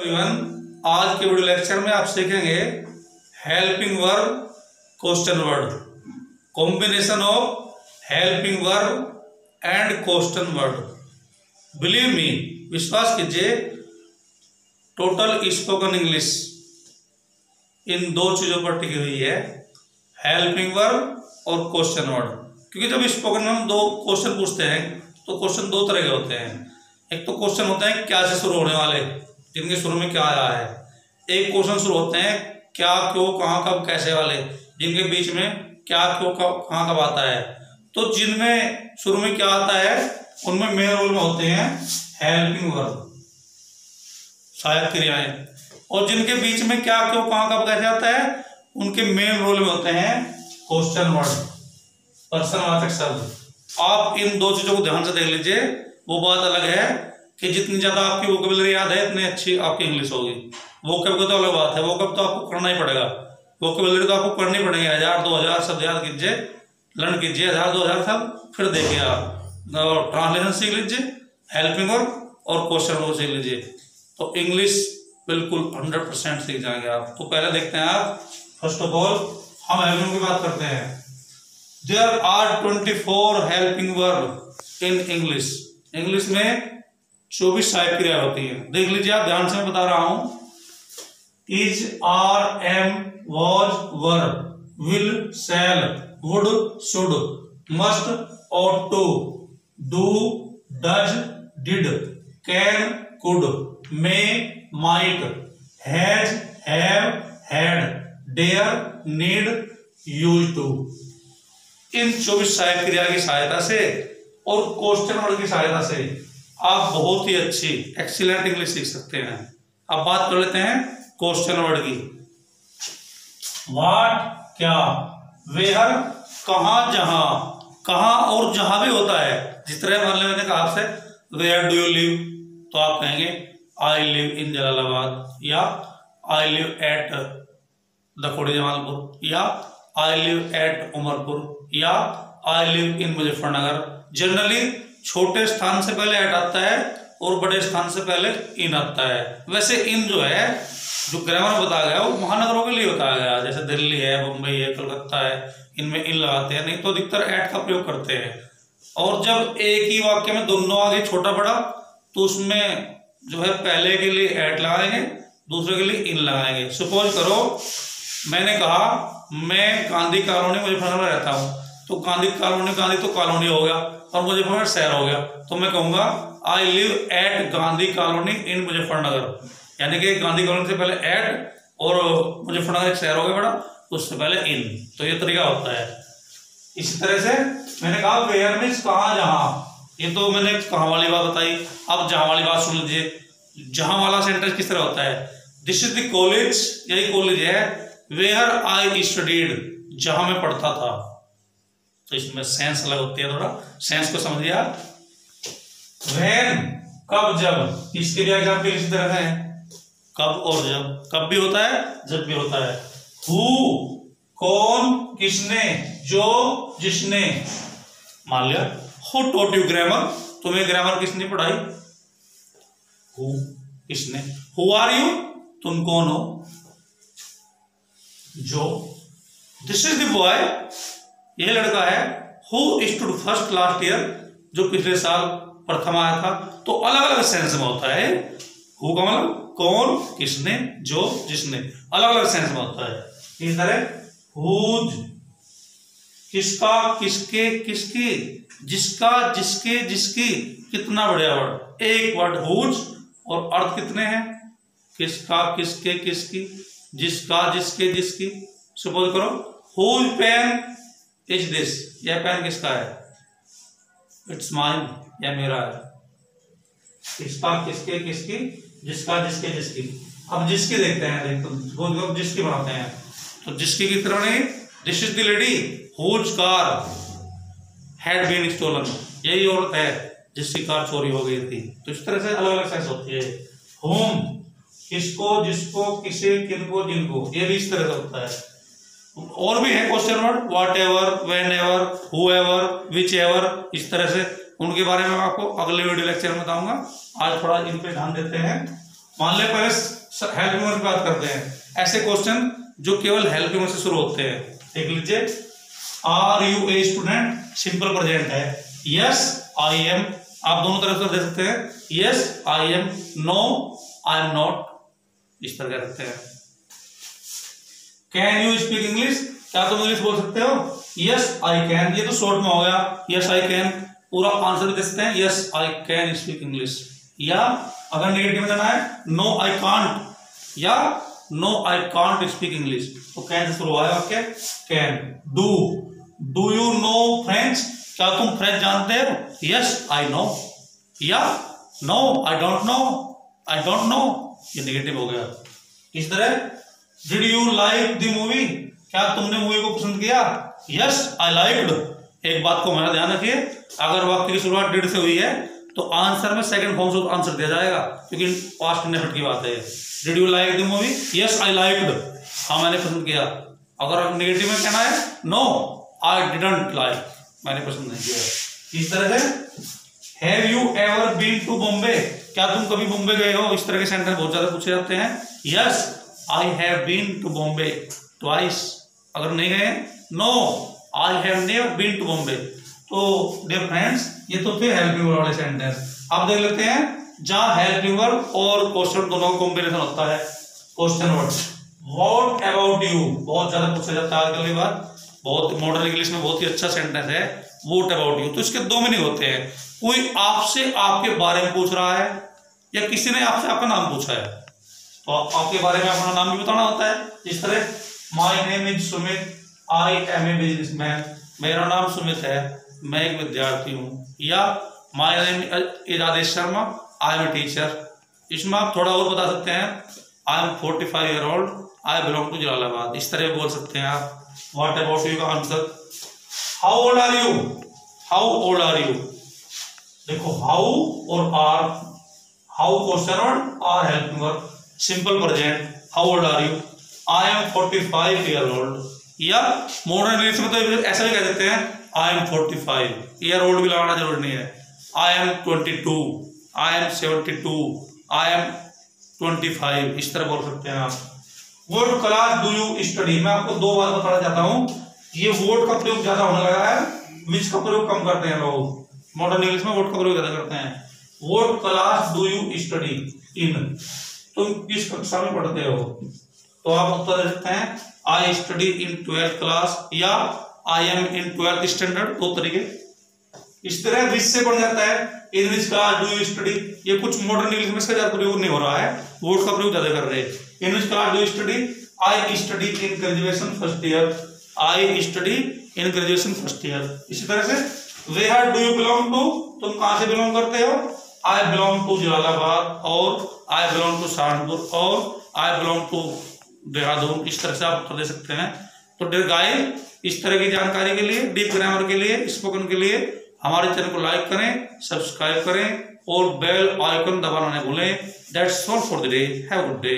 Everyone, आज के video lecture में आप सीखेंगे helping verb question word, combination of helping verb and question word. Believe me, विश्वास कीजिए, टोटल स्पोकन इंग्लिश इन दो चीजों पर टिकी हुई है, हेल्पिंग वर्ब और क्वेश्चन वर्ड। क्योंकि जब स्पोकन में हम दो क्वेश्चन पूछते हैं तो क्वेश्चन दो तरह के होते हैं। एक तो क्वेश्चन होते हैं क्या से शुरू होने वाले, जिनके शुरू में क्या आया है। एक क्वेश्चन शुरू होते हैं क्या, क्यों, कहाँ, कब, कैसे वाले, जिनके बीच में क्या, क्यों, कब, कहाँ, कब आता है। तो जिनमें शुरू में क्या आता है उनमें मेन रोल में होते हैं हेल्पिंग वर्ब, सहायक क्रियाएं, और जिनके बीच में क्या, क्यों, कहाँ, कब, कैसे आता है उनके मेन रोल में होते हैं क्वेश्चन वर्ड, प्रश्नवाचक शब्द। आप इन दो चीजों को ध्यान से देख लीजिए। वो बात अलग है कि जितनी ज्यादा आपकी वोकेबुलरी याद है उतनी अच्छी आपकी इंग्लिश होगी। वोकेब की तो अलग बात है, वोकेब तो आपको करना ही पड़ेगा, वोकेबुलरी तो आपको करनी पड़ेगी। 1000-2000 शब्द याद कीजिए, लर्न कीजिए 1000-2000 शब्द, फिर देखिए आप ट्रांसलेशन सीख लीजिए, हेल्पिंग वर्ब और क्वेश्चन वर्ब सीख लीजिए, तो इंग्लिश बिल्कुल 100% सीख जाएंगे आप। तो पहले देखते हैं आप, फर्स्ट ऑफ ऑल हम हेल्पिंग की बात करते हैं। There are 24 helping verb in English. English में 24 सहायक क्रिया होती है। देख लीजिए आप, ध्यान से मैं बता रहा हूं। is, are, am, was, were, will, shall, would, should, must, ought to, do, does, did, can, could, may, might, has, have, had, dare, need, used to। इन 24 सहायक क्रिया की सहायता से और क्वेश्चन वर्ड की सहायता से आप बहुत ही अच्छी एक्सीलेंट इंग्लिश सीख सकते हैं। अब बात कर लेते हैं क्वेश्चन वर्ड की। व्हाट क्या, वेयर कहां, जहां, कहां और जहां भी होता है। जिस तरह मान लो मैंने कहा आपसे वेयर डू यू लिव, तो आप कहेंगे आई लिव इन जलालाबाद, या आई लिव एट दखोड़ी जमालपुर, या आई लिव एट उमरपुर, या I live in Muzaffarnagar. Generally छोटे स्थान से पहले एट आता है और बड़े स्थान से पहले इन आता है। वैसे इन जो है, जो ग्रामर बताया गया वो महानगरों के लिए बताया गया, जैसे दिल्ली है, मुंबई है, कलकत्ता है, इनमें इन लगाते हैं, नहीं तो अधिकतर एट का प्रयोग करते हैं। और जब एक ही वाक्य में दोनों आगे छोटा बड़ा, तो उसमें जो है पहले के लिए एट लगाएंगे, दूसरे के लिए इन लगाएंगे। सपोज करो मैंने कहा मैं गांधी कॉलोनी मुजफ्फरनगर में रहता हूँ, तो गांधी कॉलोनी, गांधी तो कॉलोनी हो गया और मुजफ्फरनगर शहर हो गया, तो मैं कहूंगा I live at Gandhi colony इन मुजफ्फरनगर। यानी कि गांधी कॉलोनी से पहले एट और मुजफ्फरनगर एक शहर हो गया बड़ा, उससे पहले इन। तो ये तरीका होता है। इसी तरह से मैंने कहा वेयर मीन्स कहाँ, जहां, ये तो मैंने कहाँ वाली बात बताई। अब जहां वाली बात सुन लीजिए। जहां वाला सेंटेंस किस तरह होता है, दिस इज द कॉलेज, यही कॉलेज है, वेयर आई स्टडीड, जहां मैं पढ़ता था। तो इसमें सेंस अलग होती है, थोड़ा सेंस को समझिए आप। व्हेन कब, जब, इसके लिए एग्जाम्पल इसी तरह है, कब और जब। कब भी होता है, जब भी होता है। हु कौन, किसने, जो, जिसने। मान लिया हु टॉट यू ग्रामर, तुम्हें ग्रामर किसने पढ़ाई, हु, किसने। हु आर यू, तुम कौन हो, जो। दिस इज द बॉय, यह लड़का है, who stood first last year, जो पिछले साल प्रथम आया था। तो अलग अलग सेंस में होता है। हु का मतलब कौन, किसने, जो, जिसने, अलग अलग सेंस में होता है। इस तरह हुज, किसका, किसके, किसकी, जिसका, जिसके, जिसकी। कितना बढ़िया वर्ड, एक वर्ड हुज और अर्थ कितने हैं, किसका, किसके, किसकी, जिसका, जिसके, जिसकी। सपोज करो हुज पेन इज दिस, यह पेन किसका है, इट्स माइन, यह मेरा है। किसका, किसके, किसकी, जिसका, जिसके, जिसकी। अब जिसकी देखते हैं, देखो जिसकी बनाते हैं, तो जिसकी की तरह नहीं, this is the lady whose car had been stolen, यही औरत है जिसकी कार चोरी हो गई थी। तो इस तरह से अलग अलग सेंस होती है। होम, किसको, जिसको, किसे, किनको, जिनको, ये भी इस तरह से होता है। और भी है question word, what ever, when ever, who ever, which ever, इस तरह से। उनके बारे में आपको अगले वीडियो लेक्चर में बताऊंगा। आज थोड़ा इन पे ध्यान देते हैं। मान ले पहले हेल्पिंग वर्ब की बात करते हैं, ऐसे क्वेश्चन जो केवल हेल्पिंग वर्ब से शुरू होते हैं। देख लीजिए, are you a student, simple present है, यस आई एम, आप दोनों तरफ से दे सकते हैं, yes I am, no I am not, इस तरह कह सकते हैं। कैन यू स्पीक इंग्लिश, क्या तुम इंग्लिश बोल सकते हो, यस आई कैन, ये तो शॉर्ट में हो गया, यस आई कैन, पूरा आंसर भी दे सकते हैं, yes I can speak English. या अगर नेगेटिव में देना है, नो आई कांट, या no I can't speak English, तो कैन से शुरू हुआ है वाक्य, can. Do you know French, क्या तुम फ्रेंच जानते हो, यस आई नो, या नो आई डोंट नो, ये नेगेटिव हो गया। इस तरह did you like the movie, क्या तुमने मूवी को पसंद किया, यस आई लाइक्ड। एक बात को हमारा ध्यान रखिए, अगर वाक्य की शुरुआत डिड से हुई है तो आंसर में सेकंड फॉर्म से आंसर दिया जाएगा, क्योंकि पास्ट इंडेफिनिट की बात है। Did you like the movie, yes I liked, हाँ मैंने पसंद किया। अगर नेगेटिव में कहना है, नो आई डिडंट लाइक, मैंने पसंद नहीं किया। इस तरह से have you ever been to Bombay, क्या तुम कभी बॉम्बे गए हो, इस तरह के सेंटेंस बहुत ज्यादा पूछे जाते हैं। Yes I have been to Bombay twice, अगर नहीं गए, no I have never been to Bombay. तो डियर फ्रेंड्स, ये तो थे हेल्पिंग वर्ब वाले सेंटेंस। अब देख लेते हैं जहां हेल्पिंग वर्ब और क्वेश्चन दोनों का कॉम्बिनेशन होता है। Question word, what about you, बहुत ज्यादा पूछा जाता है आजकल, बात बहुत मॉडर्न इंग्लिश में बहुत ही अच्छा सेंटेंस है, व्हाट अबाउट यू। तो इसके दो मीनिंग होते हैं, कोई आपसे आपके बारे में पूछ रहा है, या किसी ने आपसे आपका नाम पूछा है, तो आपके बारे में अपना नाम भी बताना होता है। इस तरह my name is Sumit, I am a businessman, मेरा नाम सुमित है, मैं एक विद्यार्थी हूँ। या my name is Adesh Sharma, I am a teacher. इसमें आप थोड़ा और बता सकते हैं, I am 45 year old, I belong to Jalalabad, इस तरह बोल सकते हैं आप। व्हाट अबाउट यू का answer, how old are you, how old are you. देखो हाउ और are, how question word, are helping verb, simple present, how old are you, I am 45 year old. या मॉडर्न इंग्लिश में तो ऐसा भी कह देते हैं, आई एम 45, ईयर ओल्ड भी लगाना जरूरी नहीं है, I am 22, I am 72, I am 25, इस तरह बोल सकते हैं आप। What class do you study, मैं आपको दो बार बताना चाहता हूँ, ये वर्ड का प्रयोग ज्यादा होने लगा है, विच का प्रयोग कम करते हैं लोग। मॉडर्न इंग्लिश में वर्ड का प्रयोग ज्यादा करते हैं। What class do you study in, तुम किस कक्षा में पढ़ते हो, तो आप उत्तर दे सकते हैं, आई स्टडी इन 12th क्लास, या I am in 12th standard, दो तरीके। इस तरह विच से बन जाता है, in which class do you study, ये कुछ मॉडर्न इंग्लिश में इसका ज्यादा प्रयोग नहीं हो रहा है, वर्ड का प्रयोग ज्यादा कर रहे हैं। In which class do you study, I study in graduation first year, I study in graduation first year. इसी तरह से where do you belong to, तुम कहां से बिलोंग करते हो, आई बिलोंग टू जलालाबाद, और आई बिलोंग टू सहारनपुर, और आई बिलोंग टू देहरादून, इस तरह से आप उत्तर दे सकते हैं। तो डियर गाइस, इस तरह की जानकारी के लिए, डीप ग्रामर के लिए, स्पोकन के लिए हमारे चैनल को लाइक करें, सब्सक्राइब करें और बेल आइकन दबाना नहीं भूलें। That's all for the day, have a good day.